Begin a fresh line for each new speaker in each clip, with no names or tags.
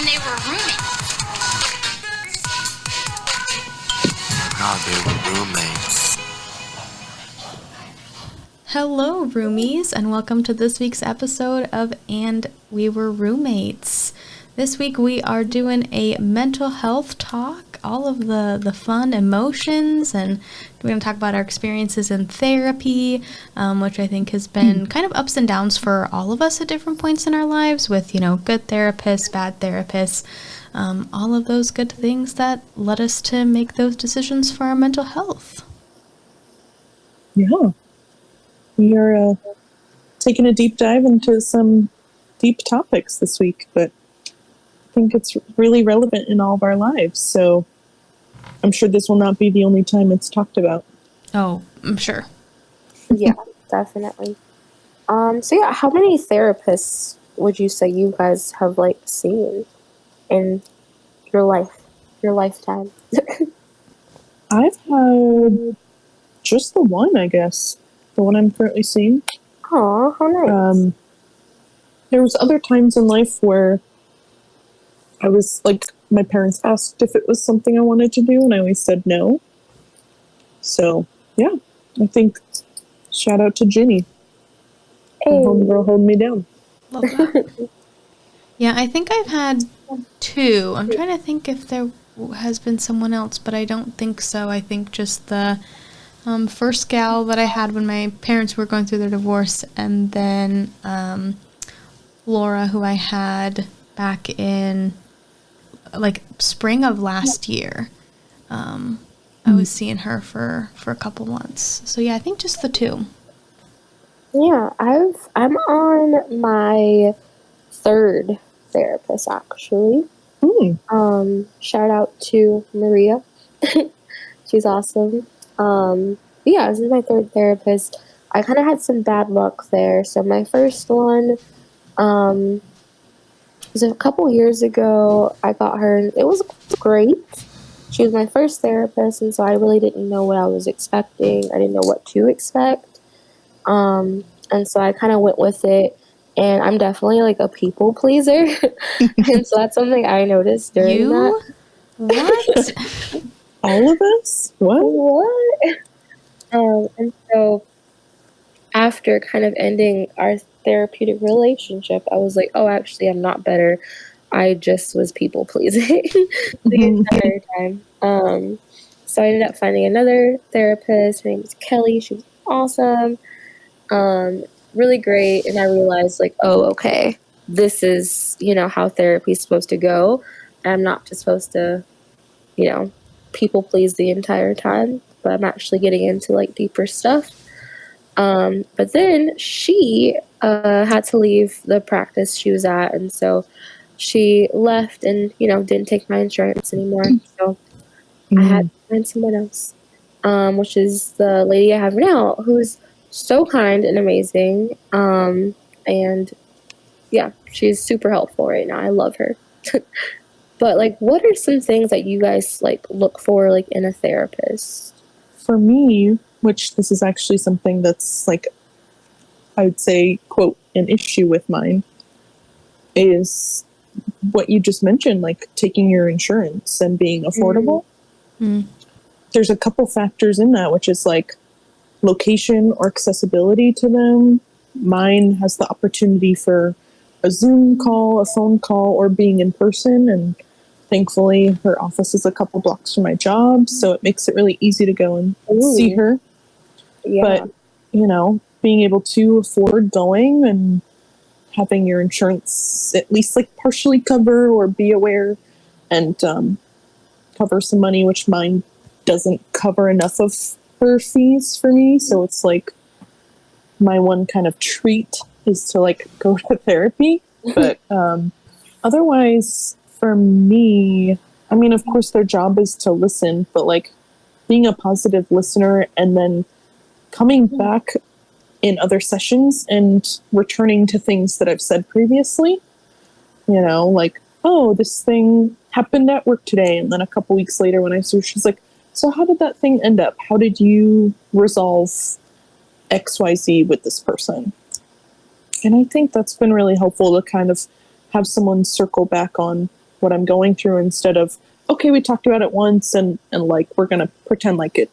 when they were roommates.
God, they were roommates.
Hello, Roomies, and welcome to this week's episode of And We Were Roommates. This week we are doing a mental health talk, all of the fun emotions, and we're going to talk about our experiences in therapy, which I think has been kind of ups and downs for all of us at different points in our lives with, good therapists, bad therapists, all of those good things that led us to make those decisions for our mental health.
Yeah. We are taking a deep dive into some deep topics this week, but I think it's really relevant in all of our lives. So I'm sure this will not be the only time it's talked about.
Oh, I'm sure.
Yeah, definitely. How many therapists would you say you guys have seen in your lifetime?
I've had just the one, I guess. The one I'm currently seeing.
Oh, how nice.
There was other times in life where I was my parents asked if it was something I wanted to do, and I always said no. So, yeah, I think shout out to Ginny.
Hey.
My homegirl holding me down.
Love that. Yeah, I think I've had two. I'm trying to think if there has been someone else, but I don't think so. I think just the first gal that I had when my parents were going through their divorce, and then Laura, who I had back in spring of last year. I was seeing her for a couple months. So yeah, I think just the two.
Yeah, I'm on my third therapist actually. Shout out to Maria. She's awesome. Yeah, this is my third therapist. I kind of had some bad luck there. So my first one was a couple years ago. I got her, and it was great. She was my first therapist, and so I really didn't know what I was expecting. I didn't know what to expect. And so I kind of went with it, and I'm definitely a people pleaser. And so that's something I noticed during that.
What?
All of us? What?
And so after kind of ending our therapeutic relationship, I was like, oh, actually, I'm not better. I just was people pleasing the entire time. So I ended up finding another therapist. Her name was Kelly. She was awesome. Really great. And I realized oh, okay, this is, how therapy is supposed to go. I'm not just supposed to, people please the entire time, but I'm actually getting into deeper stuff. But then she had to leave the practice she was at, and so she left and didn't take my insurance anymore. So I had to find someone else, which is the lady I have now, who's so kind and amazing. And yeah, she's super helpful right now. I love her. But what are some things that you guys look for in a therapist?
For me, which this is actually something that's I would say, quote, an issue with mine, is what you just mentioned, taking your insurance and being affordable. There's a couple factors in that, which is location or accessibility to them. Mine has the opportunity for a Zoom call, a phone call, or being in person, and thankfully her office is a couple blocks from my job, so it makes it really easy to go and see her.
Yeah.
But being able to afford going and having your insurance at least partially cover or be aware and cover some money, which mine doesn't cover enough of her fees for me. So it's my one kind of treat is to go to therapy. But otherwise, for me, I mean, of course their job is to listen, but being a positive listener and then coming back in other sessions and returning to things that I've said previously, oh, this thing happened at work today. And then a couple weeks later when I saw, she's like, so how did that thing end up? How did you resolve XYZ with this person? And I think that's been really helpful to kind of have someone circle back on what I'm going through, instead of, okay, we talked about it once and like we're going to pretend like it,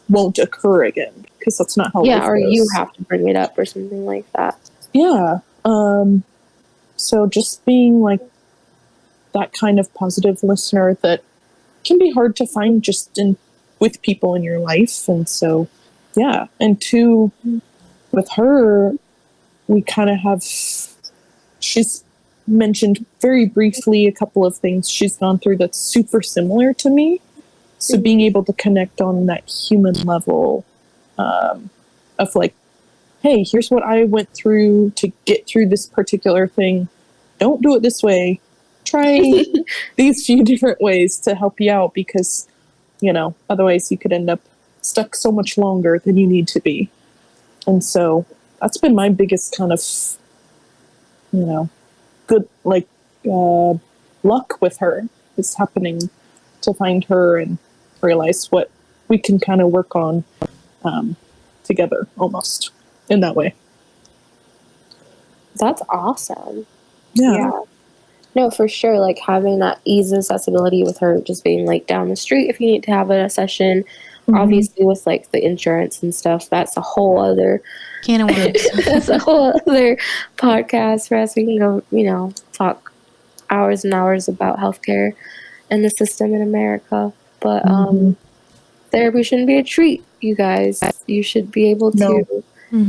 won't occur again, because that's not how life
or
goes.
you have to bring it up or something like that.
Yeah. So just being like that kind of positive listener that can be hard to find just with people in your life. And so, yeah. And two, with her, we kind of have, she's mentioned very briefly a couple of things she's gone through that's super similar to me. So being able to connect on that human level, of like, hey, here's what I went through to get through this particular thing. Don't do it this way. Try these few different ways to help you out, because, otherwise you could end up stuck so much longer than you need to be. And so that's been my biggest kind of, good, like, luck with her, is happening to find her and realize what we can kind of work on together, almost in that way.
That's awesome.
Yeah.
No, for sure. Like having that ease and accessibility with her, just being like down the street if you need to have a session. Obviously, with like the insurance and stuff, that's a whole other
can of worms.
That's a whole other podcast for us. We can go, talk hours and hours about healthcare and the system in America. But therapy shouldn't be a treat, you guys. You should be able to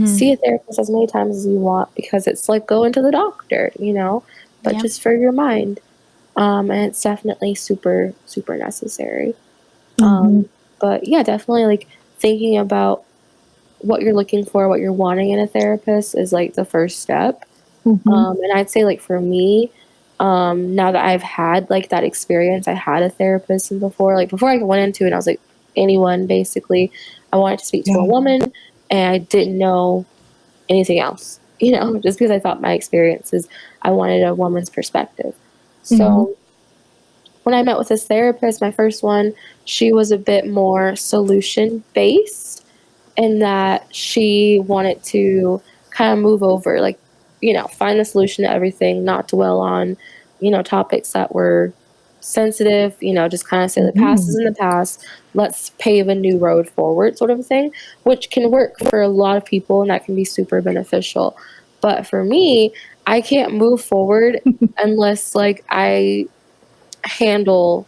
see a therapist as many times as you want, because it's like going to the doctor, but just for your mind. And it's definitely super, super necessary. But yeah, definitely like thinking about what you're looking for, what you're wanting in a therapist is like the first step. And I'd say like for me, now that I've had like that experience, I had a therapist before I went into it, I was like, anyone basically, I wanted to speak to a woman, and I didn't know anything else, just because I thought my experiences, I wanted a woman's perspective. So when I met with this therapist, my first one, she was a bit more solution based, in that she wanted to kind of move over, like, find the solution to everything, not dwell on, topics that were sensitive, just kind of say the past is in the past, let's pave a new road forward, sort of a thing, which can work for a lot of people and that can be super beneficial. But for me, I can't move forward unless like I handle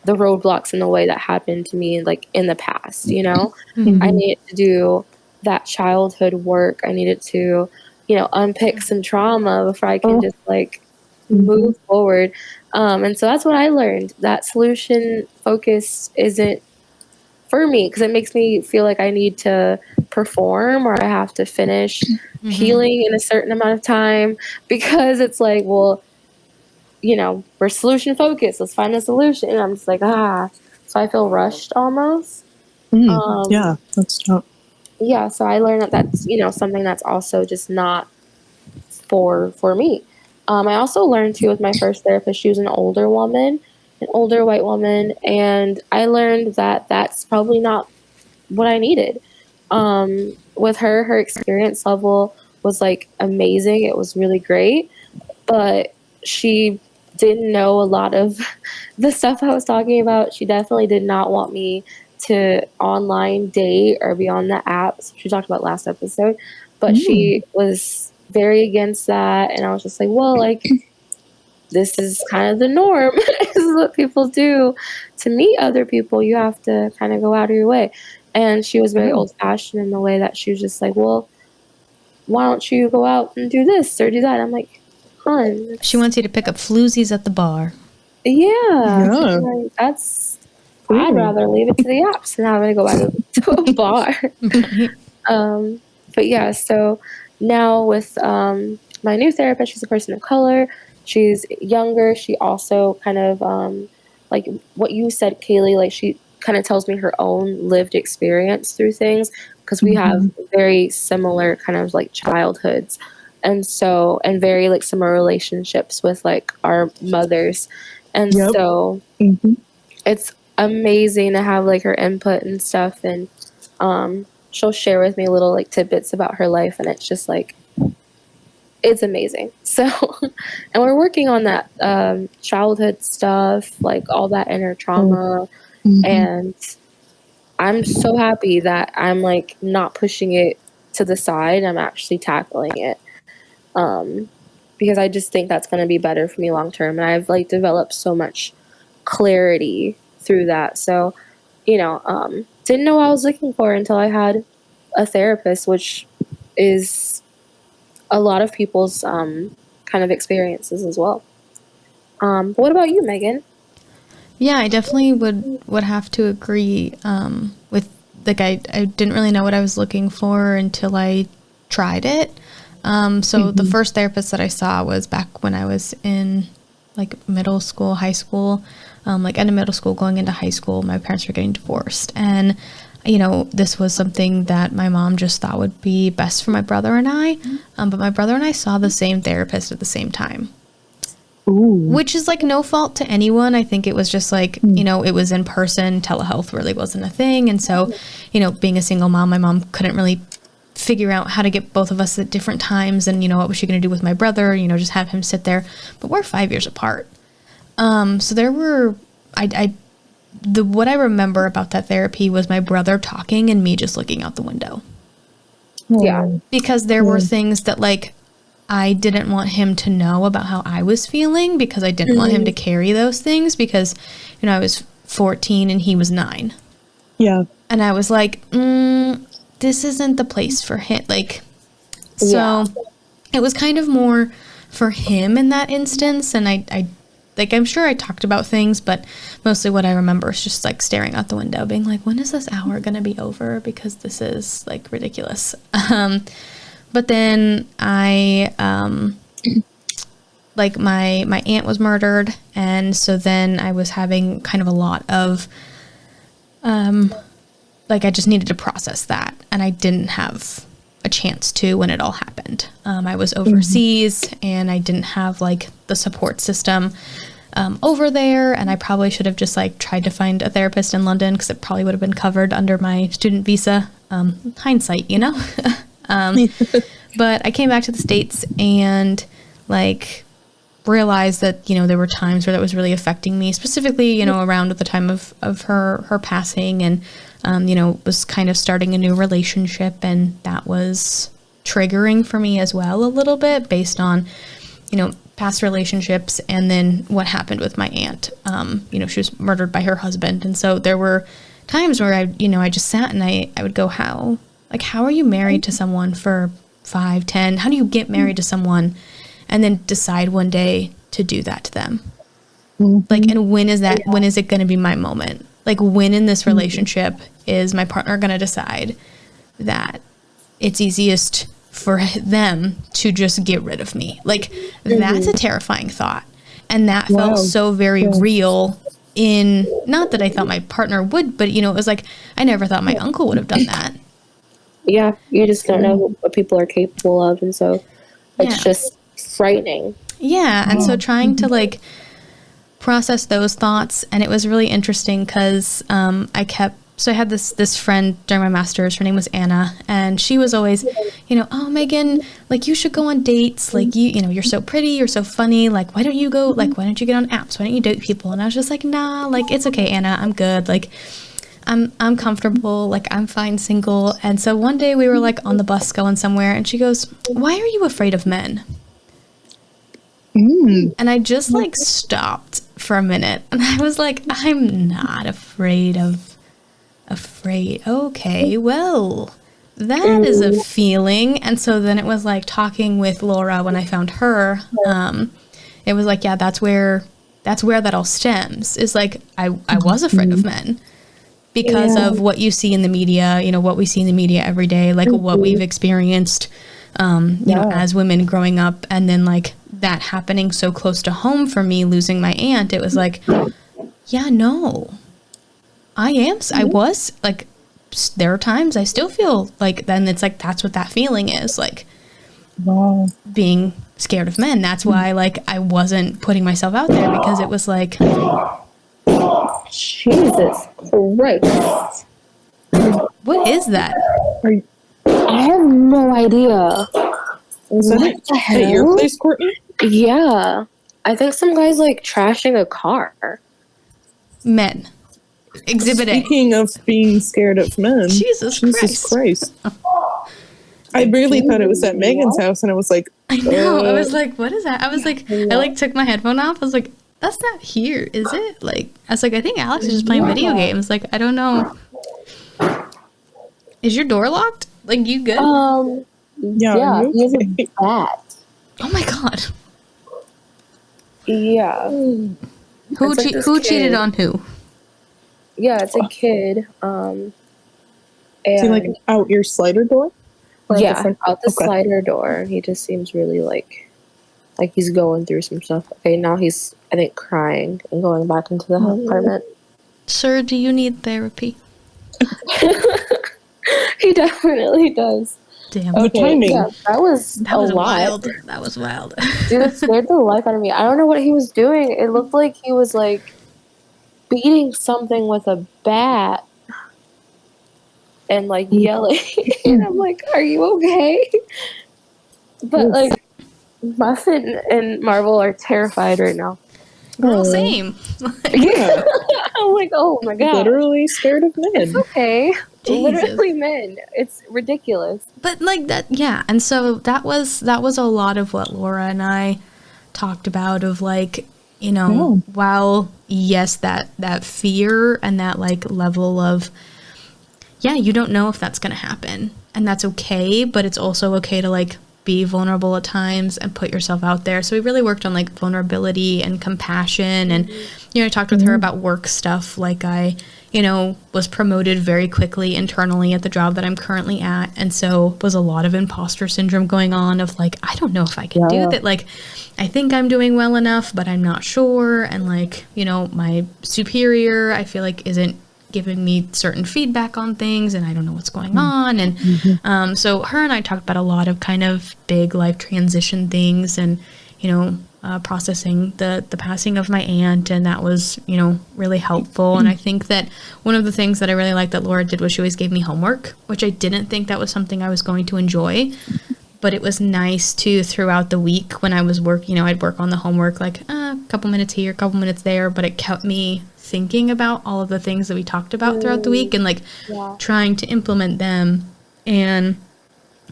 the roadblocks in the way that happened to me like in the past. I needed to do that childhood work. I needed to unpick some trauma before I can just like move forward. And so that's what I learned, that solution focus isn't for me, because it makes me feel like I need to perform, or I have to finish healing in a certain amount of time, because it's like, well, we're solution focused. Let's find a solution. And I'm just like, so I feel rushed almost.
Yeah, that's tough.
Yeah, so I learned that that's, something that's also just not for me. I also learned too with my first therapist, she was an older woman, an older white woman, and I learned that that's probably not what I needed. With her experience level was like amazing. It was really great, but she didn't know a lot of the stuff I was talking about. She definitely did not want me to online date or be on the apps. She talked about last episode, but she was very against that. And I was just like, well, like, this is kind of the norm. This is what people do to meet other people. You have to kind of go out of your way. And she was very old fashioned in the way that she was just like, well, why don't you go out and do this or do that? I'm like, hun.
She wants you to pick up floozies at the bar.
Yeah. Like, I'd rather leave it to the apps than having to go out to a bar. But yeah, so now with my new therapist, she's a person of color. She's younger. She also kind of, like what you said, Kaylee, like she kind of tells me her own lived experience through things, because we have very similar kind of like childhoods. And very like similar relationships with like our mothers. And so it's amazing to have like her input and stuff. And she'll share with me little like tidbits about her life. And it's just like, it's amazing. So, and we're working on that childhood stuff, like all that inner trauma.
Mm-hmm.
And I'm so happy that I'm like not pushing it to the side. I'm actually tackling it. Because I just think that's going to be better for me long term. And I've like developed so much clarity through that. So, didn't know what I was looking for until I had a therapist, which is a lot of people's kind of experiences as well. But what about you, Meaghan?
Yeah, I definitely would have to agree with, like, I didn't really know what I was looking for until I tried it. So the first therapist that I saw was back when I was in like middle school, high school, like end of middle school, going into high school. My parents were getting divorced, and this was something that my mom just thought would be best for my brother and I. But my brother and I saw the same therapist at the same time.
Ooh.
Which is like no fault to anyone. I think it was just like, it was in person. Telehealth really wasn't a thing. And so, being a single mom, my mom couldn't really figure out how to get both of us at different times. And, what was she going to do with my brother? Just have him sit there. But we're 5 years apart. So there were, what I remember about that therapy was my brother talking and me just looking out the window.
Yeah.
Because there were things that like, I didn't want him to know about how I was feeling, because I didn't want him to carry those things, because, I was 14 and he was 9.
Yeah.
And I was like, this isn't the place for him. Like, so it was kind of more for him in that instance. And I I'm sure I talked about things, but mostly what I remember is just like staring out the window being like, when is this hour going to be over? Because this is like ridiculous. But then I, like my aunt was murdered. And so then I was having kind of a lot of, like I just needed to process that. And I didn't have a chance to when it all happened. I was overseas and I didn't have like the support system over there. And I probably should have just like tried to find a therapist in London, because it probably would have been covered under my student visa. Hindsight, But I came back to the States and like realized that, there were times where that was really affecting me, specifically, around at the time of her passing, and, was kind of starting a new relationship, and that was triggering for me as well a little bit based on, past relationships, and then what happened with my aunt. She was murdered by her husband. And so there were times where I just sat and I would go, how are you married to someone for 5, 10? How do you get married to someone and then decide one day to do that to them? Like, and when is it going to be my moment? Like, when in this relationship is my partner going to decide that it's easiest for them to just get rid of me? Like, that's a terrifying thought. And that felt so very real, in, not that I thought my partner would, but, it was like, I never thought my uncle would have done that.
Yeah, you just don't know what people are capable of, and so it's just frightening.
Yeah, and so trying to like process those thoughts, and it was really interesting because I had this friend during my master's. Her name was Anna, and she was always, oh, Meaghan, like you should go on dates. Like you're so pretty, you're so funny. Like why don't you go? Like why don't you get on apps? Why don't you date people? And I was just like, nah, like it's okay, Anna, I'm good. Like I'm comfortable, like I'm fine single. And so one day we were like on the bus going somewhere, and she goes, why are you afraid of men? And I just like stopped for a minute, and I was like, I'm not afraid. Okay, well, that is a feeling. And so then it was like talking with Laura when I found her. It was like, yeah, that's where that all stems, is like I was afraid of men. Because of what you see in the media, what we see in the media every day, like what we've experienced, as women growing up, and then like that happening so close to home for me, losing my aunt. It was like, yeah, no, I was like, there are times I still feel like, then it's like, that's what that feeling is like, being scared of men. That's why like I wasn't putting myself out there, because it was like,
Jesus Christ.
What is that?
I have no idea.
Was that
What the
at your
hell?
place, Courtney?
Yeah. I think some guy's like trashing a car.
Men. Exhibit A.
Speaking of being scared of men,
Jesus
Christ. I really thought it was at Megan's house, and I was like,
I know. I was like, what is that? I was like, I like took my headphone off. I was like, that's not here, is it? Like, I was like, I think Alex is just playing video games. Like, I don't know. Is your door locked? Like, you good?
Yeah, he has a bat.
Oh my god.
Yeah.
Who
It's like this
who cheated
kid.
on who?
Yeah, it's a kid.
is he like
And
out your slider door? Or at the
yeah,
front?
out the
Okay.
slider door. He just seems really like he's going through some stuff. Okay, now he's, I think, crying and going back into the apartment.
Sir, do you need therapy?
He definitely does.
Damn.
The timing.
Yeah, that was a lot.
wild. That was wild.
Dude, it scared the life out of me. I don't know what he was doing. It looked like he was like beating something with a bat and like yelling. And I'm like, are you okay? But like, Muffin and Marvel are terrified right now.
Girl, same.
Yeah.
I'm like, oh my god.
Literally scared of men.
It's okay.
Jesus.
Literally men. It's ridiculous.
But like that, yeah. And so that was a lot of what Laura and I talked about. Of like, you know, while yes, that fear and that like level of, yeah, you don't know if that's gonna happen, and that's okay. But it's also okay to like be vulnerable at times and put yourself out there. So we really worked on like vulnerability and compassion, and you know, I talked with her about work stuff. Like I, you know, was promoted very quickly internally at the job that I'm currently at, and so was a lot of imposter syndrome going on of like, I don't know if I can do that. Like, I think I'm doing well enough, but I'm not sure. And like, you know, my superior, I feel like isn't giving me certain feedback on things, and I don't know what's going on. And so her and I talked about a lot of kind of big life transition things, and you know, processing the passing of my aunt, and that was, you know, really helpful. And I think that one of the things that I really liked that Laura did was she always gave me homework, which I didn't think that was something I was going to enjoy, but it was nice to throughout the week when I was working, you know, I'd work on the homework like a couple minutes here, a couple minutes there, but it kept me thinking about all of the things that we talked about throughout the week, and like trying to implement them. And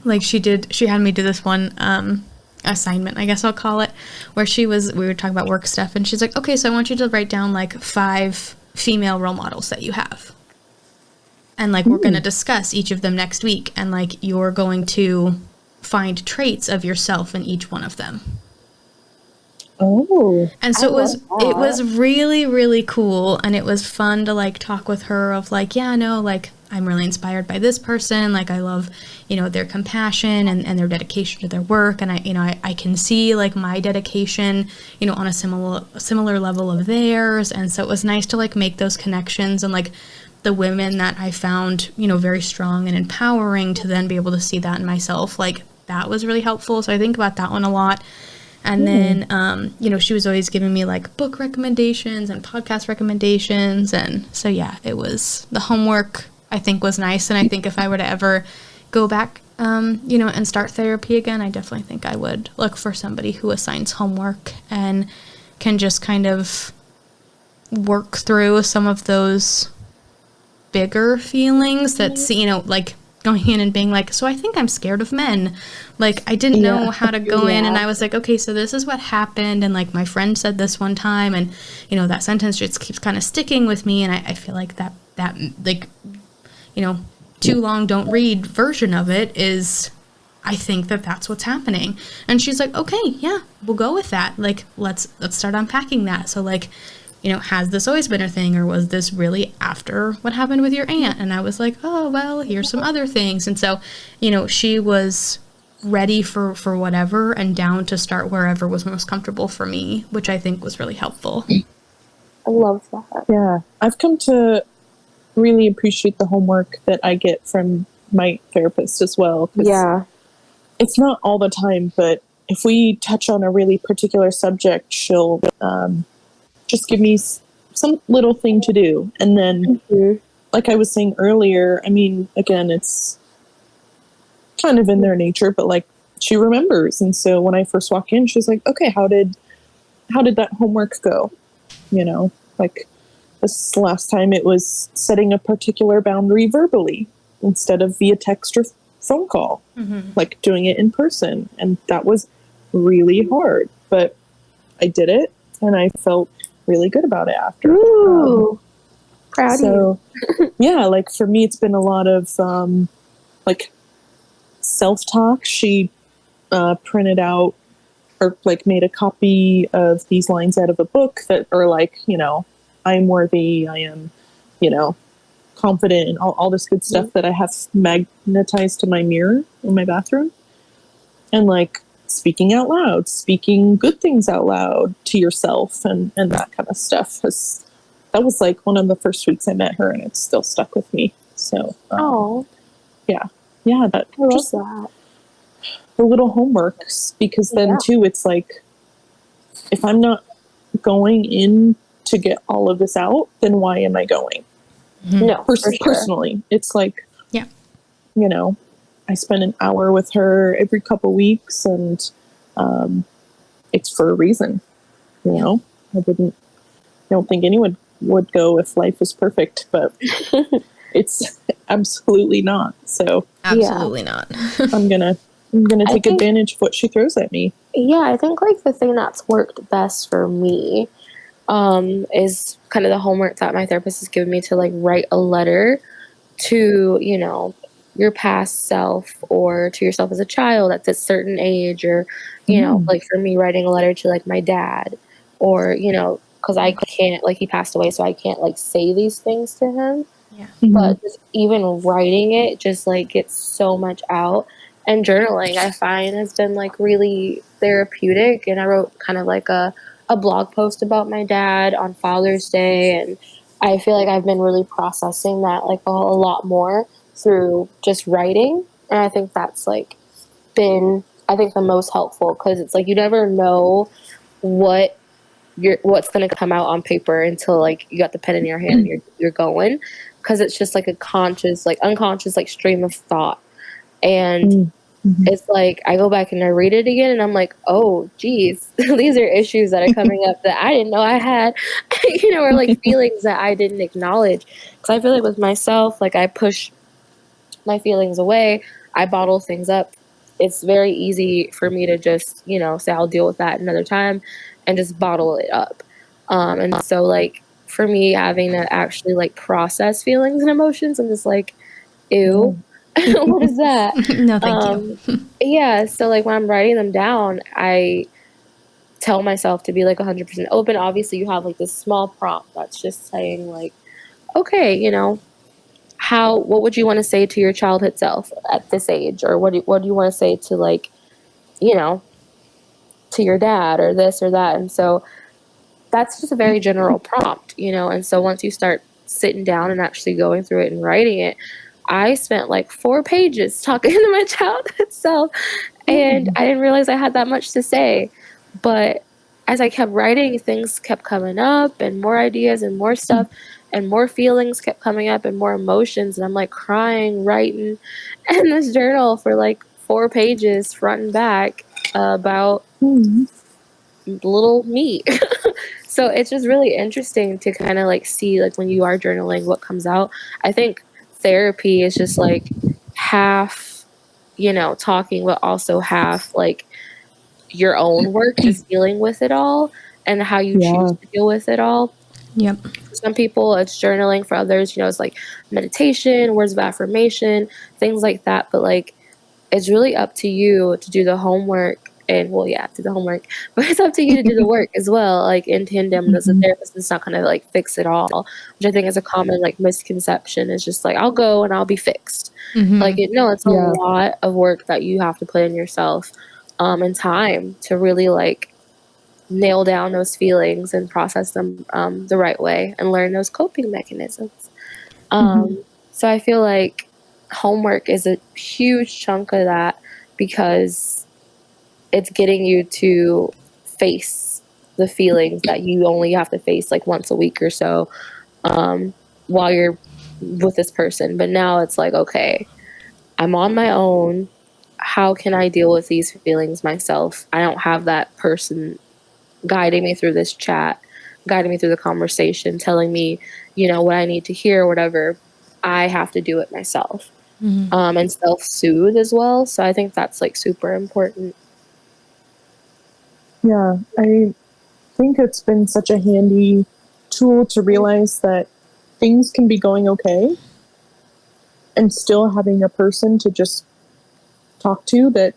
like she had me do this one assignment, I guess I'll call it, where we were talking about work stuff, and she's like, okay, so I want you to write down like 5 female role models that you have, and like we're going to discuss each of them next week, and like you're going to find traits of yourself in each one of them.
Oh.
And so it was really, really cool, and it was fun to like talk with her of like, yeah, no, like I'm really inspired by this person, like I love, you know, their compassion and their dedication to their work, and I can see like my dedication, you know, on a similar level of theirs. And so it was nice to like make those connections, and like the women that I found, you know, very strong and empowering, to then be able to see that in myself, like that was really helpful. So I think about that one a lot. And then, you know, she was always giving me like book recommendations and podcast recommendations. And so, yeah, it was, the homework I think was nice. And I think if I were to ever go back, you know, and start therapy again, I definitely think I would look for somebody who assigns homework and can just kind of work through some of those bigger feelings that's, you know, like going in and being like, so I think I'm scared of men. Like, I didn't know how to go in, and I was like, okay, so this is what happened, and like my friend said this one time, and you know, that sentence just keeps kind of sticking with me, and I feel like that like, you know, too long don't read version of it is, I think that's what's happening. And she's like, okay, yeah, we'll go with that. Like, let's start unpacking that. So like, you know, has this always been a thing, or was this really after what happened with your aunt? And I was like, oh, well, here's some other things. And so, you know, she was ready for whatever, and down to start wherever was most comfortable for me, which I think was really helpful.
I love that.
Yeah. I've come to really appreciate the homework that I get from my therapist as well. 'Cause it's not all the time, but if we touch on a really particular subject, she'll just give me some little thing to do. And then, like I was saying earlier, I mean, again, it's kind of in their nature, but like she remembers. And so when I first walk in, she's like, okay, how did that homework go? You know, like this last time it was setting a particular boundary verbally instead of via text or phone call, like doing it in person. And that was really hard, but I did it and I felt really good about it after.
Ooh, proud of you.
Yeah, like for me, it's been a lot of like self-talk. She printed out or like made a copy of these lines out of a book that are like, you know, I am worthy, I am, you know, confident, and all this good stuff that I have magnetized to my mirror in my bathroom. And like speaking out loud, speaking good things out loud to yourself and that kind of stuff. That was like one of the first weeks I met her, and it's still stuck with me. So, yeah, that
I love
just
that.
the little homeworks, because then too, it's like, if I'm not going in to get all of this out, then why am I going?
No, for sure.
Personally, it's like,
Yeah.
you know, I spend an hour with her every couple weeks, and it's for a reason. You know, I don't think anyone would go if life was perfect, but it's absolutely not. So
Absolutely not.
I'm gonna take advantage of what she throws at me.
Yeah, I think like the thing that's worked best for me is kind of the homework that my therapist has given me to like write a letter to, you know, your past self or to yourself as a child at this certain age, or, you know, like for me, writing a letter to like my dad, or, you know, because I can't, like, he passed away, so I can't like say these things to him.
Yeah.
But just even writing it just like gets so much out. And journaling, I find, has been like really therapeutic. And I wrote kind of like a blog post about my dad on Father's Day, and I feel like I've been really processing that like a lot more through just writing. And I think that's like been, I think, the most helpful, because it's like you never know what's going to come out on paper until like you got the pen in your hand and you're going, because it's just like a conscious, like unconscious, like stream of thought. And it's like I go back and I read it again, and I'm like, oh geez, these are issues that are coming up that I didn't know I had, you know, or like feelings that I didn't acknowledge. Because I feel like with myself, like I push my feelings away, I bottle things up. It's very easy for me to just, you know, say I'll deal with that another time and just bottle it up. And so like for me, having to actually like process feelings and emotions, I'm just like, ew. What is that?
No, thank you.
Yeah, so like when I'm writing them down, I tell myself to be like 100% open. Obviously, you have like this small prompt that's just saying like, okay, you know, what would you want to say to your childhood self at this age, or what do you want to say to, like, you know, to your dad, or this or that. And so that's just a very general prompt, you know. And so once you start sitting down and actually going through it and writing it, I spent like 4 pages talking to my childhood self, and I didn't realize I had that much to say. But as I kept writing, things kept coming up, and more ideas and more stuff, and more feelings kept coming up, and more emotions. And I'm like crying, writing in this journal for like 4 pages, front and back, about little me. So it's just really interesting to kind of like see, like, when you are journaling, what comes out. I think therapy is just like half, you know, talking, but also half like your own work, just dealing with it all and how you choose to deal with it all.
Yep.
For some people it's journaling, for others, you know, it's like meditation, words of affirmation, things like that. But like, it's really up to you to do the homework. And well, yeah, do the homework, but it's up to you to do the work as well. Like in tandem, as a therapist, it's not gonna like fix it all, which I think is a common like misconception. Is just like, I'll go and I'll be fixed. Like, no, it's a lot of work that you have to put in yourself, and time to really like nail down those feelings and process them the right way and learn those coping mechanisms. So I feel like homework is a huge chunk of that, because it's getting you to face the feelings that you only have to face like once a week or so, while you're with this person. But now it's like, okay, I'm on my own. how can I deal with these feelings myself? I don't have that person guiding me through this chat, guiding me through the conversation, telling me, what I need to hear, whatever. I have to do it myself. And self-soothe as well. So I think that's like super important.
Yeah, I think it's been such a handy tool to realize that things can be going okay and still having a person to just talk to that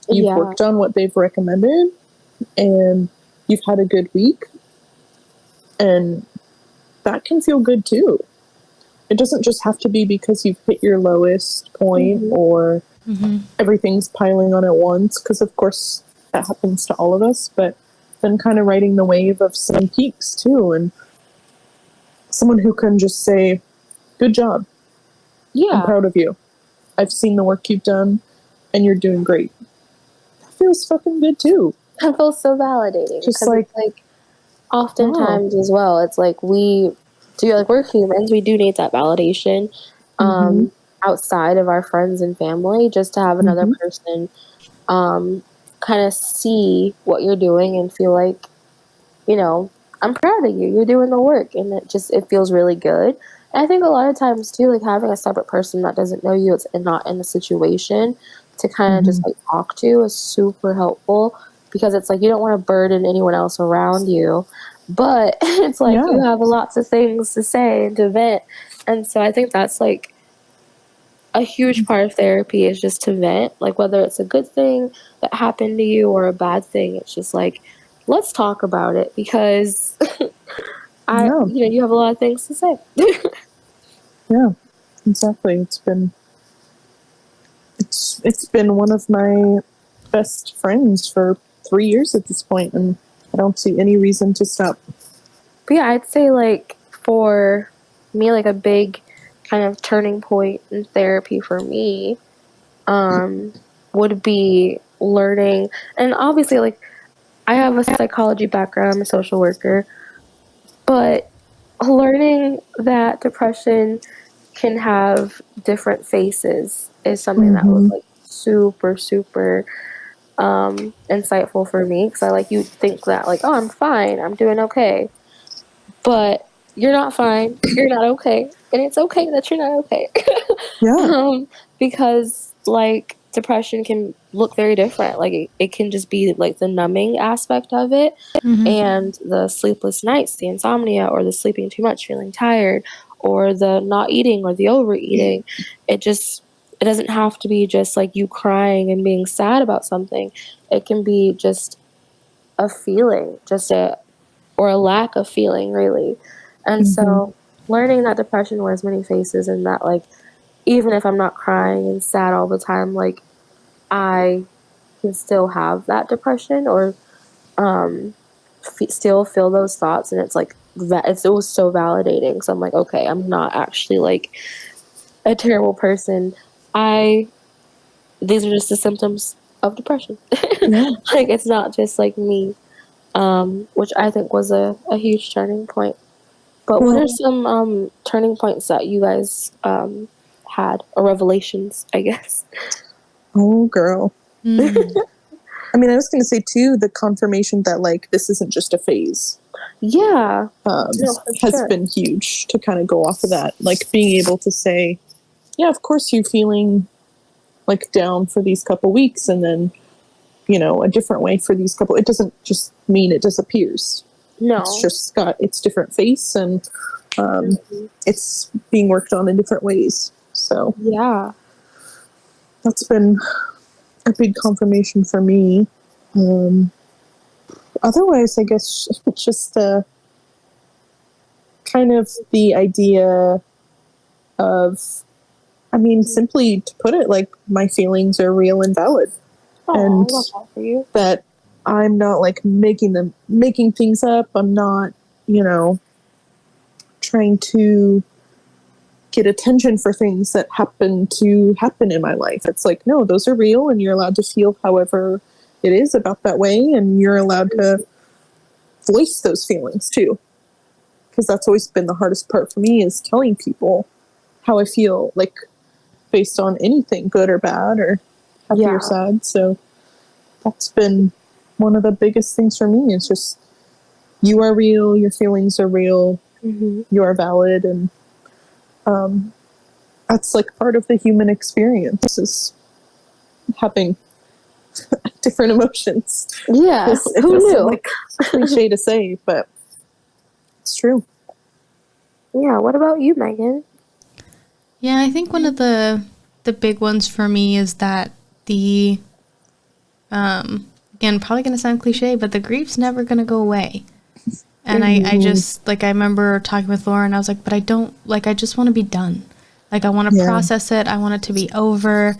you've worked on what they've recommended and you've had a good week, and that can feel good too. It doesn't just have to be because you've hit your lowest point or everything's piling on at once, because of course that happens to all of us, but then kind of riding the wave of some peaks too, and someone who can just say, good job. I'm proud of you. I've seen the work you've done and you're doing great. That feels fucking good too.
That feels so validating.
Just like
oftentimes as well, it's like we're humans, we do need that validation outside of our friends and family, just to have another person kind of see what you're doing and feel like, I'm proud of you, you're doing the work, and it feels really good. And I think a lot of times too, like having a separate person that doesn't know you, it's not in the situation, to kind of just like talk to is super helpful, because it's like you don't want to burden anyone else around you, but it's like you have lots of things to say and to vent. And so I think that's like a huge part of therapy, is just to vent, like whether it's a good thing that happened to you or a bad thing. It's just like, let's talk about it, because you have a lot of things to say.
Yeah, exactly. It's been one of my best friends for 3 years at this point, and I don't see any reason to stop.
But yeah, I'd say like for me, like a big kind of turning point in therapy for me would be learning. And obviously, like, I have a psychology background, I'm a social worker, but learning that depression can have different faces is something that was like super, super insightful for me, because you think that like, oh, I'm fine, I'm doing okay, but you're not fine, you're not okay, and it's okay that you're not okay. Because like depression can look very different. Like it can just be like the numbing aspect of it, and the sleepless nights, the insomnia, or the sleeping too much, feeling tired, or the not eating or the overeating. It doesn't have to be just like you crying and being sad about something. It can be just a feeling, or a lack of feeling, really. And so learning that depression wears many faces, and that like, even if I'm not crying and sad all the time, like I can still have that depression, or still feel those thoughts, and it's like that. It was so validating. So I'm like, okay, I'm not actually like a terrible person. These are just the symptoms of depression. Like it's not just like me, which I think was a huge turning point. But what are some turning points that you guys had, or revelations, I guess?
Oh, girl. I mean, I was going to say too, the confirmation that like this isn't just a phase. Has been huge to kind of go off of that. Like being able to say, yeah, of course you're feeling like down for these couple weeks, and then a different way for these couple. It doesn't just mean it disappears. No, it's just got its different face, and it's being worked on in different ways. So
yeah,
that's been a big confirmation for me. Otherwise, I guess just kind of the idea of, I mean, simply to put it, like my feelings are real and valid. And that I'm not like making things up. I'm not, trying to get attention for things that happen in my life. It's like, no, those are real, and you're allowed to feel however it is about that way, and you're allowed to voice those feelings too. Because that's always been the hardest part for me, is telling people how I feel, like based on anything good or bad, or happy
Yeah.
or sad. So that's been one of the biggest things for me, is just you are real, your feelings are real, you are valid, and that's like part of the human experience, is having different emotions.
Yeah.
It
Who
feels so,
knew?
like, cliche to say, but it's true.
Yeah. What about you, Meaghan?
Yeah, I think one of the big ones for me is that the again, probably going to sound cliche, but the grief's never going to go away. And I just, like, I remember talking with Laura and I was like, but I don't, like, I just want to be done. Like, I want to process it. I want it to be over.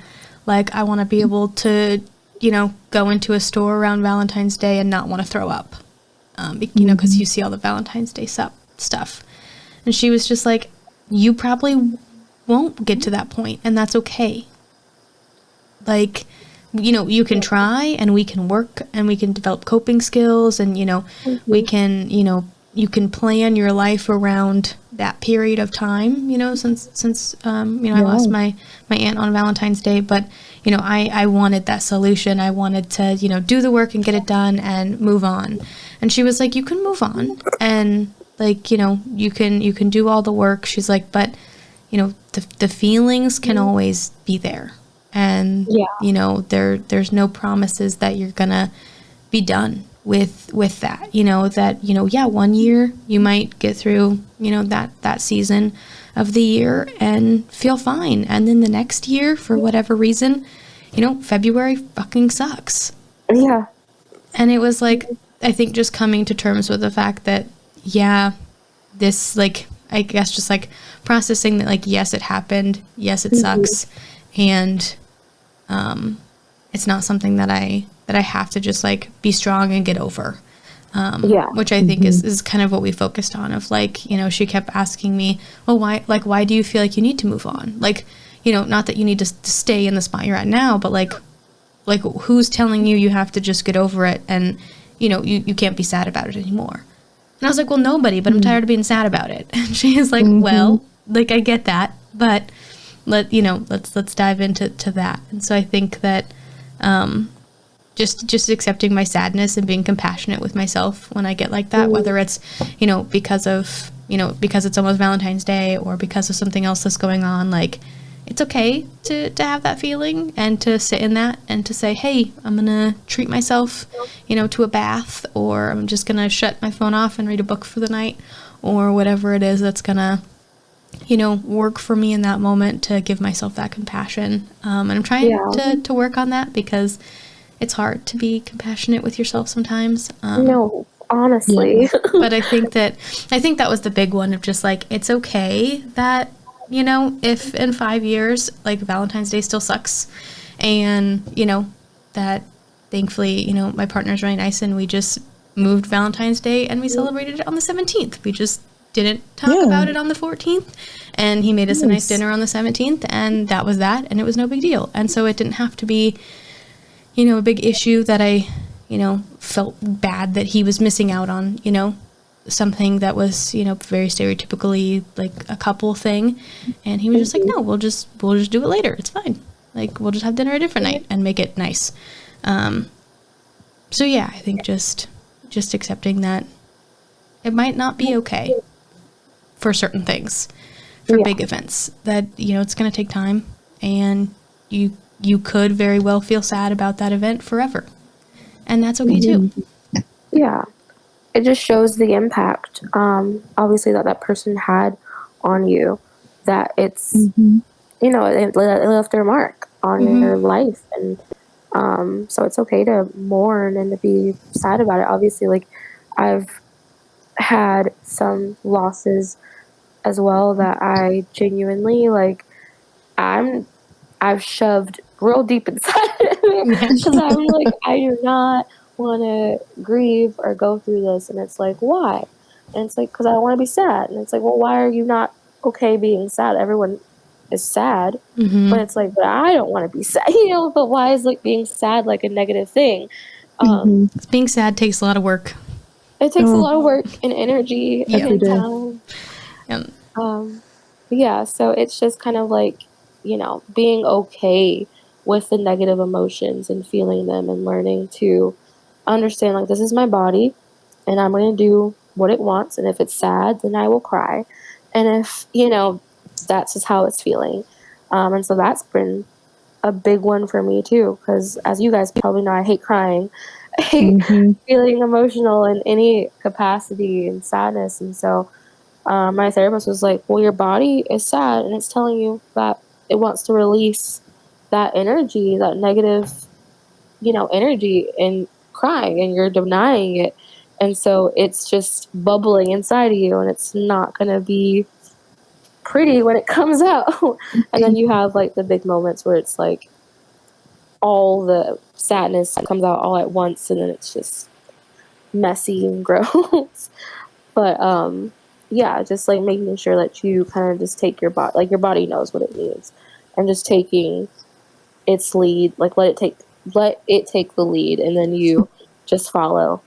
Like, I want to be able to, you know, go into a store around Valentine's Day and not want to throw up. You know, because you see all the Valentine's Day stuff. And she was just like, you probably won't get to that point, and that's okay. Like, you know, you can try, and we can work, and we can develop coping skills, and, you know, we can, you know, you can plan your life around that period of time, you know, since you know, I lost my aunt on Valentine's Day, but, you know, I wanted that solution. I wanted to, you know, do the work and get it done and move on. And she was like, you can move on, and, like, you know, you can do all the work. She's like, but, you know, the feelings can always be there. And, you know, there's no promises that you're gonna be done with that, you know, that, you know, yeah, 1 year you might get through, you know, that season of the year and feel fine. And then the next year, for whatever reason, you know, February fucking sucks.
Yeah.
And it was like, I think just coming to terms with the fact that, yeah, this, like, I guess just like processing that, like, yes, it happened. Yes, it sucks. And, it's not something that I have to just, like, be strong and get over. Which I think is kind of what we focused on, of, like, you know, she kept asking me, well, why do you feel like you need to move on? Like, you know, not that you need to stay in the spot you're at now, but like who's telling you have to just get over it and, you know, you can't be sad about it anymore. And I was like, well, nobody, but I'm tired of being sad about it. And she is like, well, like, I get that, but let's dive into that. And so I think that just accepting my sadness and being compassionate with myself when I get like that, whether it's, you know, because it's almost Valentine's Day or because of something else that's going on, like, it's okay to have that feeling and to sit in that and to say, hey, I'm going to treat myself, you know, to a bath, or I'm just going to shut my phone off and read a book for the night, or whatever it is that's going to, you know, work for me in that moment to give myself that compassion. And I'm trying to work on that, because it's hard to be compassionate with yourself sometimes.
No, honestly.
But I think that was the big one of just, like, it's okay that, you know, if in 5 years, like, Valentine's Day still sucks, and, you know, that thankfully, you know, my partner's really nice, and we just moved Valentine's Day and we celebrated it on the 17th. We just didn't talk about it on the 14th, and he made us a nice dinner on the 17th, and that was that, and it was no big deal. And so it didn't have to be, you know, a big issue that I, you know, felt bad that he was missing out on, you know, something that was, you know, very stereotypically, like, a couple thing. And he was just like, no, we'll just do it later. It's fine. Like, we'll just have dinner a different night and make it nice. So yeah, I think just accepting that it might not be okay for certain things, for big events, that, you know, it's going to take time, and you could very well feel sad about that event forever, and that's okay too.
Yeah. It just shows the impact, obviously, that person had on you, that it's, you know, it left their mark on your life. And so it's okay to mourn and to be sad about it. Obviously, like, I've had some losses as well that I genuinely, like, I've shoved real deep inside of me, because I'm like, I do not want to grieve or go through this. And it's like, why? And it's like, because I want to be sad. And it's like, well, why are you not okay being sad? Everyone is sad. But it's like, but I don't want to be sad, you know. But why is, like, being sad, like, a negative thing?
Being sad takes a lot of work.
It takes a lot of work and energy and time. Yeah, so it's just kind of like, you know, being okay with the negative emotions and feeling them and learning to understand, like, this is my body and I'm going to do what it wants. And if it's sad, then I will cry. And if, that's just how it's feeling. And so that's been a big one for me too, because as you guys probably know, I hate crying. I hate feeling emotional in any capacity and sadness. And so my therapist was like, well, your body is sad and it's telling you that it wants to release that energy, that negative, energy, and crying, and you're denying it. And so it's just bubbling inside of you, and it's not going to be pretty when it comes out. And then you have like the big moments where it's like all the sadness comes out all at once, and then it's just messy and gross. But yeah, just like making sure that you kind of just take your body, like your body knows what it needs, and just taking its lead, like let it take the lead, and then you just follow,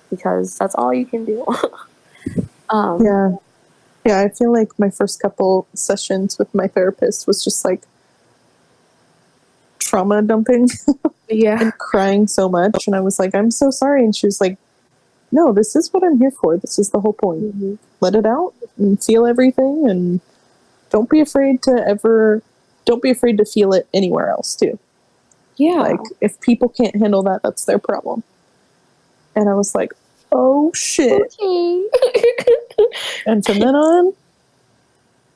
because that's all you can do.
Yeah, I feel like my first couple sessions with my therapist was just like trauma dumping and crying so much. And I was like, I'm so sorry. And she was like, no, this is what I'm here for. This is the whole point. Let it out and feel everything. And don't be afraid to feel it anywhere else too. Yeah. Like if people can't handle that, that's their problem. And I was like, oh shit. Okay. And from then on,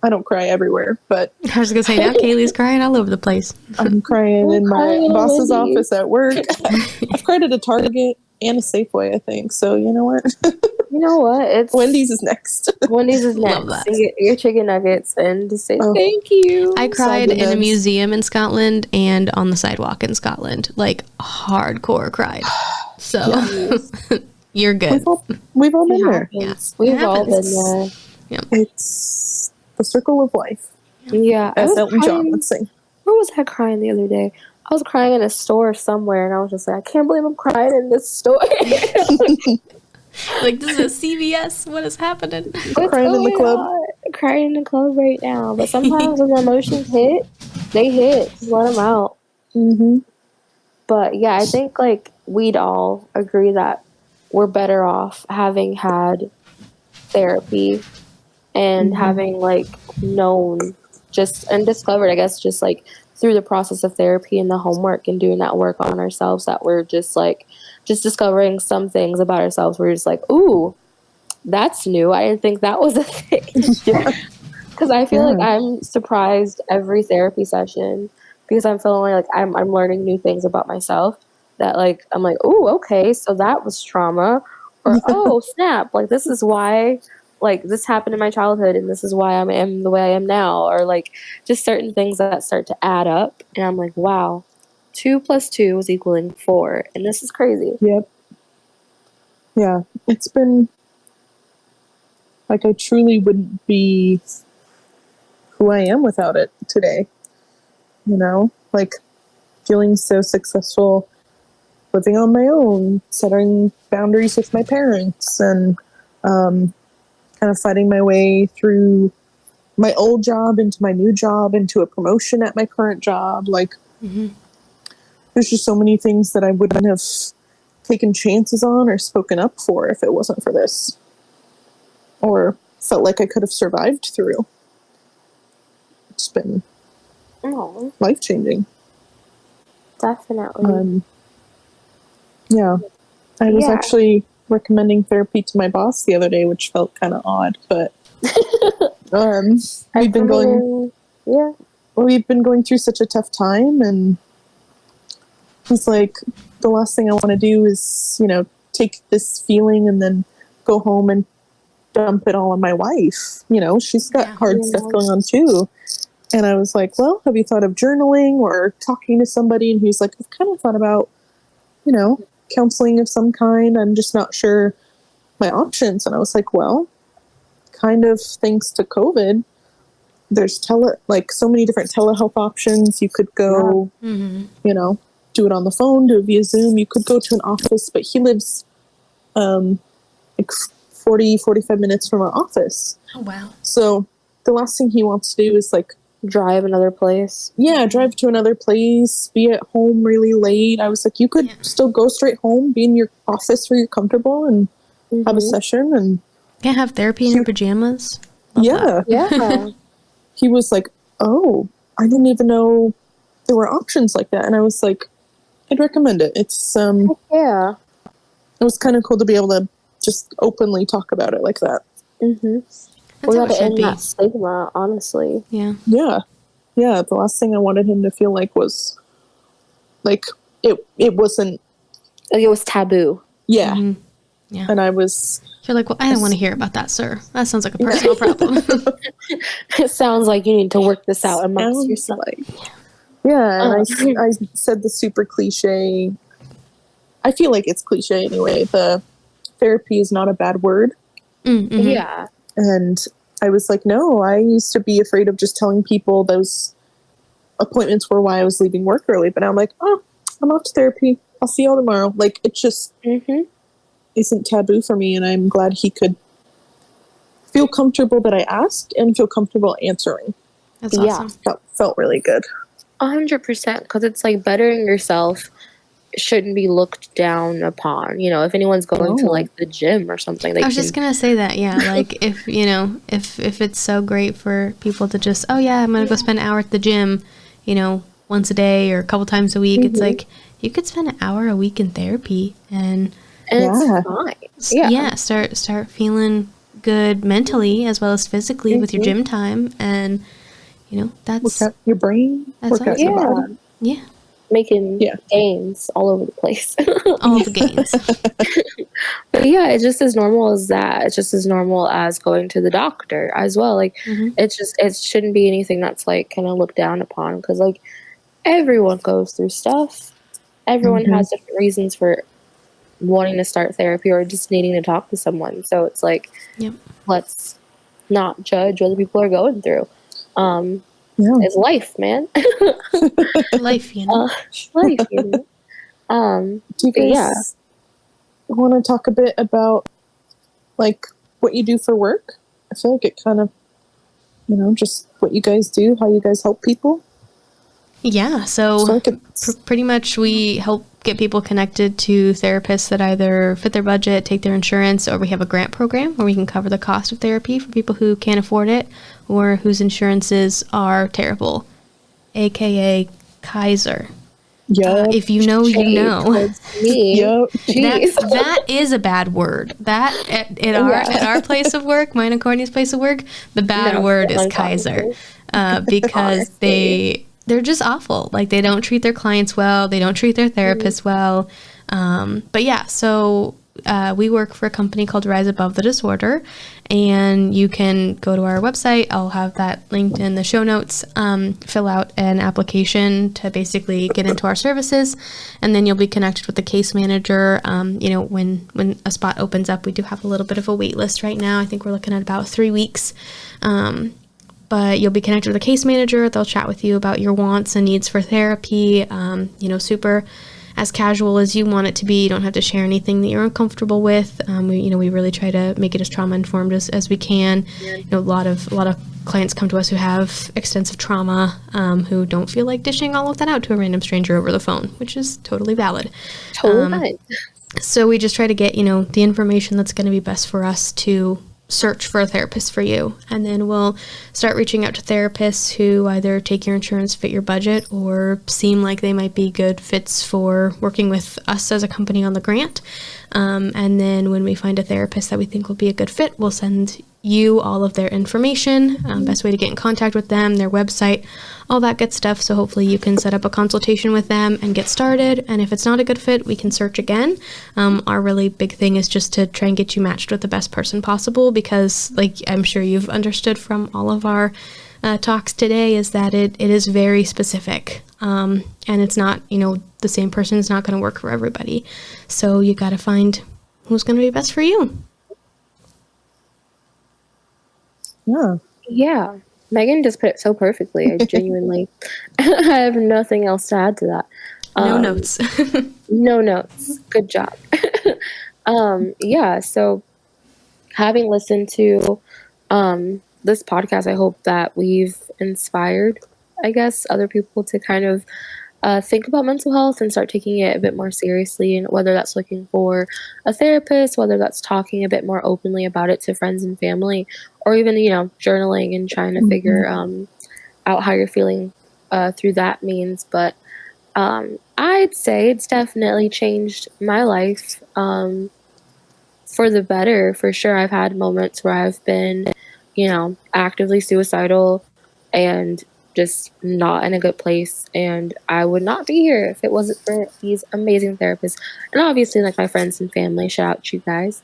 I don't cry everywhere, but
I was gonna say, now Kaylee's crying all over the place.
I'm crying in my boss's office at work. I've cried at a Target and a Safeway, I think. So you know what?
It's
Wendy's is next.
Wendy's is next. And get your chicken nuggets and just say thank you.
I cried in a museum in Scotland and on the sidewalk in Scotland, like hardcore cried. So you're good.
We've all been there.
Yes,
we've all been there.
Yeah.
It's the circle of life.
Yeah,
as Elton John would sing.
Where was I crying the other day? I was crying in a store somewhere, and I was just like, I can't believe I'm crying in this store.
Like, this is a CVS. What is happening?
Crying in the club.
Crying in the club right now. But sometimes when the emotions hit, they hit. Just let them out. But yeah, I think like we'd all agree that we're better off having had therapy and having like known and discovered, I guess, just like through the process of therapy and the homework and doing that work on ourselves, that we're just discovering some things about ourselves. We're just like, ooh, that's new. I didn't think that was a thing. Because I feel like I'm surprised every therapy session, because I'm feeling like I'm learning new things about myself, that like I'm like, oh, okay, so that was trauma, or oh snap, like this is why, like this happened in my childhood, and this is why I am the way I am now, or like just certain things that start to add up, and I'm like, wow, 2 + 2 is equaling 4, and this is crazy.
Yep. Yeah, it's been like I truly wouldn't be who I am without it today. Like feeling so successful, living on my own, setting boundaries with my parents, and kind of fighting my way through my old job into my new job, into a promotion at my current job. Like, there's just so many things that I wouldn't have taken chances on or spoken up for if it wasn't for this, or felt like I could have survived through. It's been life-changing.
Definitely.
Yeah. I was actually recommending therapy to my boss the other day, which felt kind of odd, but we've been going through such a tough time, and he's like, the last thing I want to do is, take this feeling and then go home and dump it all on my wife. She's got hard stuff going on too. And I was like, well, have you thought of journaling or talking to somebody? And he's like, I've kind of thought about, counseling of some kind. I'm just not sure my options. And I was like, well, kind of thanks to COVID, there's so many different telehealth options. You could go, do it on the phone, do it via Zoom. You could go to an office, but he lives like 45 minutes from our office.
Oh, wow.
So the last thing he wants to do is like
drive another place.
Yeah, drive to another place, be at home really late. I was like, you could still go straight home, be in your office where you're comfortable, and have a session. And
Can't have therapy in your pajamas. Love
yeah,
Yeah.
he was like, oh, I didn't even know there were options like that. And I was like, I'd recommend it. It's
Yeah.
it was kind of cool to be able to just openly talk about it like that.
That's
We
how it
gotta
should
end
be.
that stigma, honestly.
Yeah.
Yeah. Yeah. The last thing I wanted him to feel like was like it wasn't.
Like, it was taboo.
Yeah.
Mm-hmm. Yeah.
And I was.
You're like, well, I don't want to hear about that, sir. That sounds like a personal problem.
It sounds like you need to work this out amongst
Sounds
yourself.
Yeah. And I said the super cliche. I feel like it's cliche anyway. The therapy is not a bad word.
Mm-hmm.
Yeah.
And I was like, no, I used to be afraid of just telling people those appointments were why I was leaving work early. But now I'm like, oh, I'm off to therapy. I'll see y'all tomorrow. Like, it just isn't taboo for me. And I'm glad he could feel comfortable that I asked and feel comfortable answering.
That's awesome.
Felt really good.
100%. Because it's like bettering yourself shouldn't be looked down upon. You know, if anyone's going to like the gym or something, they
I was just gonna say that. Yeah, like if you know, if it's so great for people to just, oh yeah, I'm gonna go spend an hour at the gym, you know, once a day or a couple times a week. It's like you could spend an hour a week in therapy and
it's fine.
Yeah, start feeling good mentally as well as physically with your gym time, and you know that's
work out your brain,
that's
work out your body.
Yeah.
Making gains all over the place.
All the gains.
But yeah, it's just as normal as that. It's just as normal as going to the doctor as well. Like, it shouldn't be anything that's like kind of looked down upon, because like everyone goes through stuff. Everyone has different reasons for wanting to start therapy or just needing to talk to someone. So it's like, let's not judge what people are going through. It's life, man.
Life, you know.
Life, you know.
Do you guys want to talk a bit about like what you do for work? I feel like it kind of, you know, just what you guys do, how you guys help people.
Yeah, so pretty much we help get people connected to therapists that either fit their budget, take their insurance, or we have a grant program where we can cover the cost of therapy for people who can't afford it or whose insurances are terrible, aka Kaiser.
Yeah.
If you know, you know. That is a bad word. That at our place of work, mine and Courtney's place of work, the bad word is Kaiser, because they're just awful. Like, they don't treat their clients well. They don't treat their therapists well. But yeah, so we work for a company called Rise Above the Disorder, and you can go to our website. I'll have that linked in the show notes. Fill out an application to basically get into our services, and then you'll be connected with the case manager. You know, when a spot opens up, we do have a little bit of a wait list right now. I think we're looking at about 3 weeks. But you'll be connected with a case manager. They'll chat with you about your wants and needs for therapy. You know, super as casual as you want it to be. You don't have to share anything that you're uncomfortable with. We really try to make it as trauma informed as we can. You know, a lot of clients come to us who have extensive trauma, who don't feel like dishing all of that out to a random stranger over the phone, which is totally valid. So we just try to get, you know, the information that's going to be best for us to search for a therapist for you, and then we'll start reaching out to therapists who either take your insurance, fit your budget, or seem like they might be good fits for working with us as a company on the grant. And then when we find a therapist that we think will be a good fit, we'll send you all of their information, best way to get in contact with them, their website, all that good stuff. So hopefully you can set up a consultation with them and get started. And if it's not a good fit, we can search again. Our really big thing is just to try and get you matched with the best person possible, because like I'm sure you've understood from all of our talks today, is that it is very specific. And it's not, you know, the same person is not going to work for everybody. So you got to find who's going to be best for you.
Yeah. Meaghan just put it so perfectly. I genuinely I have nothing else to add to that.
No notes.
No notes. Good job. Yeah, so having listened to this podcast, I hope that we've inspired, I guess, other people to kind of think about mental health and start taking it a bit more seriously, and whether that's looking for a therapist, whether that's talking a bit more openly about it to friends and family, or even, journaling and trying to figure out how you're feeling through that means. But I'd say it's definitely changed my life for the better, for sure. I've had moments where I've been, actively suicidal and just not in a good place, and I would not be here if it wasn't for these amazing therapists, and obviously like my friends and family. Shout out to you guys.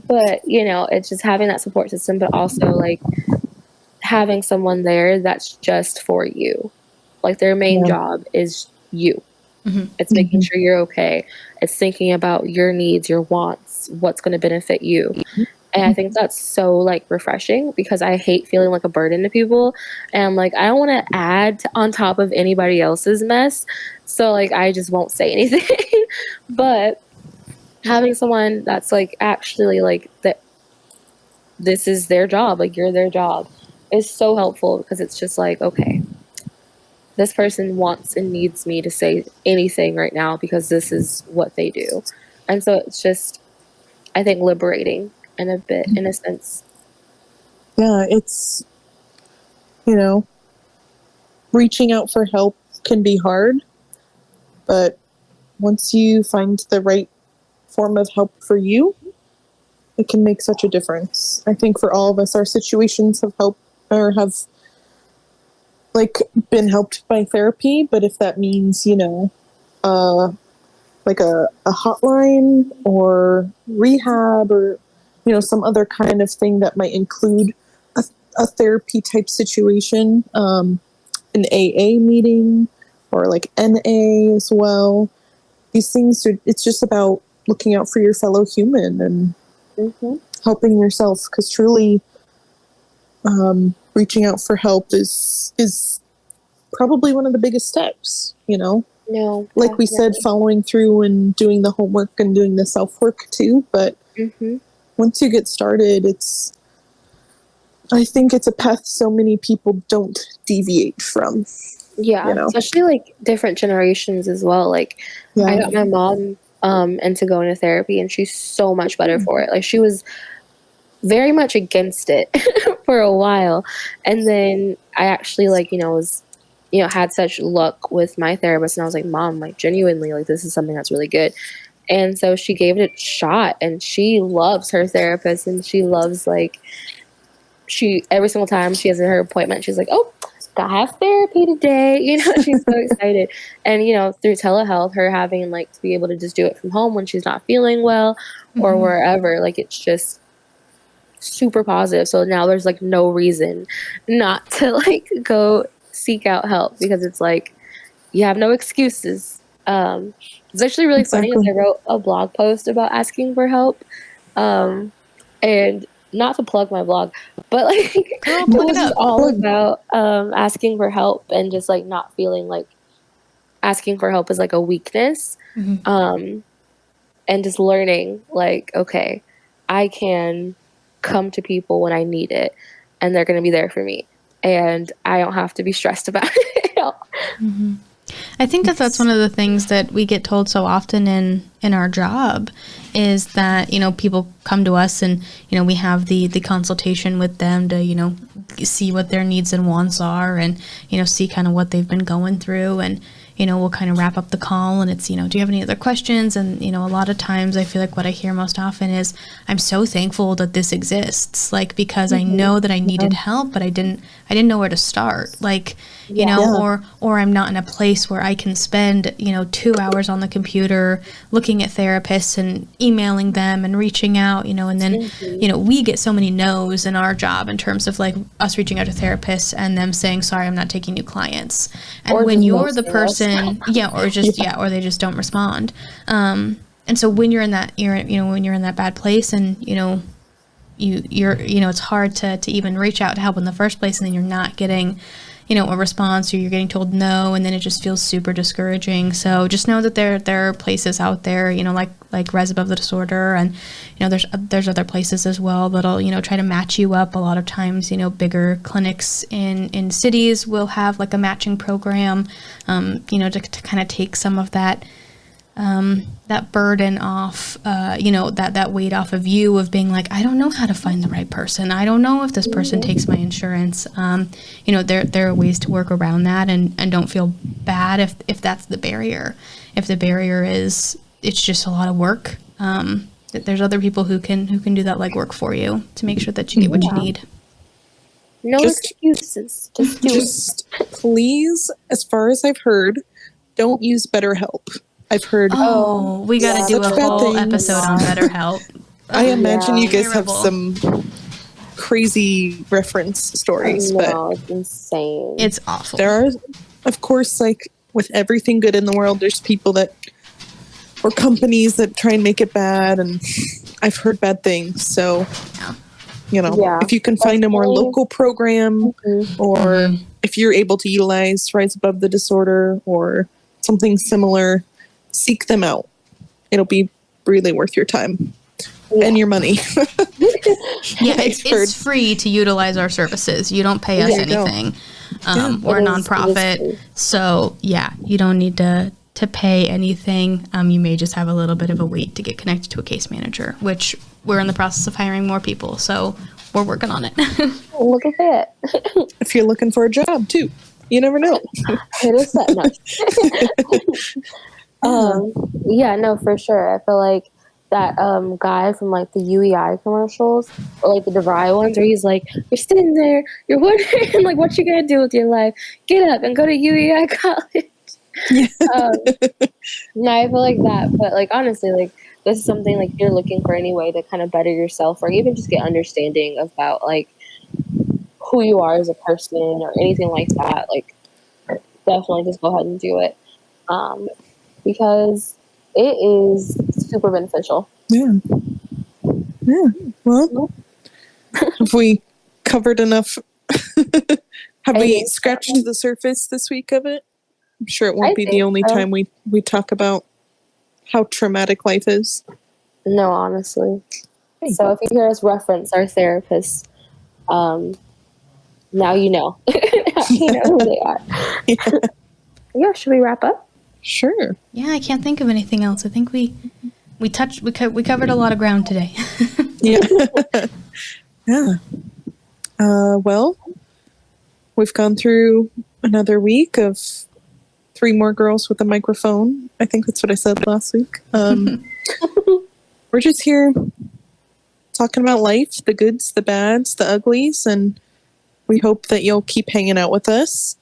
But it's just having that support system, but also like having someone there that's just for you. Like their main job is you. It's making sure you're okay. It's thinking about your needs, your wants, what's going to benefit you. And I think that's so like refreshing, because I hate feeling like a burden to people. And I'm like, I don't want to add on top of anybody else's mess. So like, I just won't say anything. But having someone that's like actually like that, this is their job, like you're their job, is so helpful, because it's just like, okay, this person wants and needs me to say anything right now because this is what they do. And so it's just, I think, liberating in a bit, in a sense.
Yeah, it's, reaching out for help can be hard, but once you find the right form of help for you, it can make such a difference. I think for all of us, our situations have helped, or have like been helped by therapy. But if that means, like a hotline or rehab, or some other kind of thing that might include a therapy type situation, an AA meeting, or like NA as well. These things it's just about looking out for your fellow human and helping yourself, because truly reaching out for help is probably one of the biggest steps,
No,
like we said, following through and doing the homework and doing the self-work too. But once you get started, I think it's a path so many people don't deviate from.
Yeah, especially like different generations as well. Like I got my mom into going to therapy, and she's so much better for it. Like she was very much against it for a while, and then I actually was had such luck with my therapist, and I was like, Mom, like genuinely, like this is something that's really good. And so she gave it a shot, and she loves her therapist, and she loves she every single time she has her appointment, she's like, oh, I have therapy today. She's so excited. And through telehealth, her having to be able to just do it from home when she's not feeling well or wherever, it's just super positive. So now there's no reason not to go seek out help, because it's you have no excuses. It's actually really funny, is I wrote a blog post about asking for help, and not to plug my blog, but it was all about asking for help, and just not feeling like asking for help is a weakness, and just learning okay, I can come to people when I need it, and they're going to be there for me, and I don't have to be stressed about it.
I think that's one of the things that we get told so often in our job, is that, people come to us and, we have the consultation with them to, see what their needs and wants are, and, see kind of what they've been going through, and, we'll kind of wrap up the call, and it's, do you have any other questions? And, a lot of times I feel like what I hear most often is, I'm so thankful that this exists, because I know that I needed help, but I didn't know where to start, or I'm not in a place where I can spend, 2 hours on the computer looking at therapists and emailing them and reaching out, and then, we get so many no's in our job in terms of us reaching out to therapists and them saying, sorry, I'm not taking new clients. And or when you're the person, or they just don't respond. And so when you're in that, when you're in that bad place, and, you're it's hard to even reach out to help in the first place, and then you're not getting, a response, or you're getting told no, and then it just feels super discouraging. So just know that there are places out there, like like Rise Above the Disorder, and there's other places as well that'll try to match you up. A lot of times, bigger clinics in cities will have like a matching program, to kind of take some of that burden off, that weight off of you of being like, I don't know how to find the right person. I don't know if this person takes my insurance. There are ways to work around that, and don't feel bad if that's the barrier. If the barrier is, it's just a lot of work, there's other people who can do that legwork for you to make sure that you get what you need.
No excuses. Just
please, as far as I've heard, don't use BetterHelp. I've heard.
Oh, we got to do a whole episode on BetterHelp.
I imagine you guys
terrible.
have some crazy reference stories, but
it's insane.
It's awful.
There are, of course, like with everything good in the world, there's people or companies that try and make it bad, and I've heard bad things. So, if you can find a more local program, or if you're able to utilize Rise Above the Disorder or something similar, seek them out. It'll be really worth your time and your money.
It's free to utilize our services. You don't pay us anything. We're a nonprofit, so you don't need to pay anything. You may just have a little bit of a wait to get connected to a case manager, which we're in the process of hiring more people, so we're working on it.
Look at that.
If you're looking for a job too, you never know.
It is that much. No, for sure. I feel like that guy from like the UEI commercials, or like the DeVry ones, where he's like, you're sitting there, you're wondering like what you gonna do with your life. Get up and go to UEI college. No, I feel like that. But like honestly, like this is something like you're looking for any way to kind of better yourself, or even just get understanding about like who you are as a person or anything like that. Like definitely just go ahead and do it. Because it is super beneficial. Yeah.
Well, have we covered enough? Have we scratched the surface this week of it? I'm sure it won't be the only time we talk about how traumatic life is.
No, honestly. So if you hear us reference our therapists, now you know. You know who they are. Yeah, should we wrap up?
Sure.
Yeah, I can't think of anything else. I think we covered a lot of ground today.
Yeah. Well, we've gone through another week of 3 more girls with a microphone. I think that's what I said last week. We're just here talking about life, the goods, the bads, the uglies, and we hope that you'll keep hanging out with us.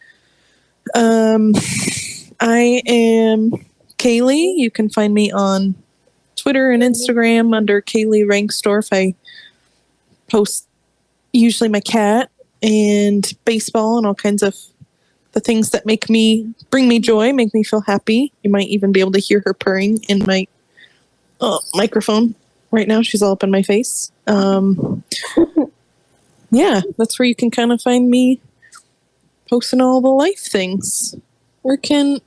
I am Kaylee. You can find me on Twitter and Instagram under Kaylee Ranksdorf. I post usually my cat and baseball and all kinds of the things that bring me joy, make me feel happy. You might even be able to hear her purring in my microphone right now. She's all up in my face. Yeah, that's where you can kind of find me posting all the life things. Where can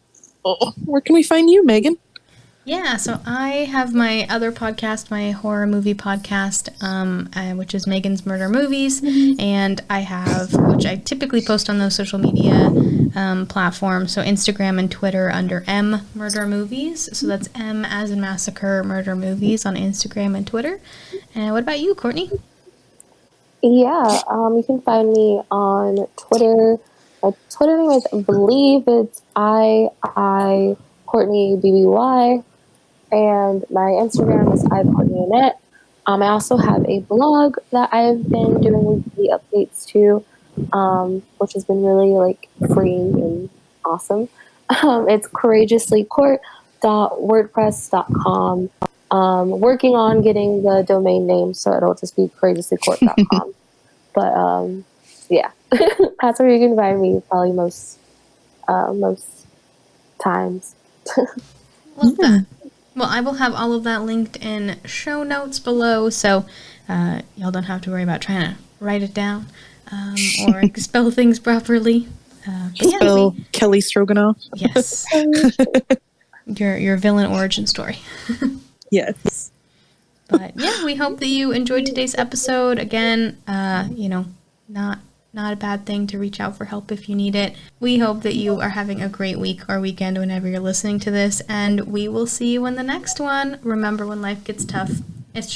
we find you, Meaghan?
Yeah, so I have my other podcast, my horror movie podcast, which is Meaghan's Murder Movies, and I have, which I typically post on those social media platforms, so Instagram and Twitter under M Murder Movies, so that's M as in Massacre Murder Movies on Instagram and Twitter. And what about you, Courtney?
Yeah, you can find me on Twitter. My Twitter name is, I believe it's Courtney BBY, and my Instagram is iCourtneyAnnette. I also have a blog that I've been doing weekly updates to, which has been really like freeing and awesome. It's courageouslycourt.wordpress.com. Working on getting the domain name, so it'll just be courageouslycourt.com. But yeah, that's where you can find me probably most times.
Love that. Well, I will have all of that linked in show notes below, so y'all don't have to worry about trying to write it down or spell things properly.
Spell Kelly Stroganoff.
Yes. Your villain origin story.
Yes.
But yeah, we hope that you enjoyed today's episode. Again, not a bad thing to reach out for help if you need it. We hope that you are having a great week or weekend whenever you're listening to this, and we will see you in the next one. Remember, when life gets tough,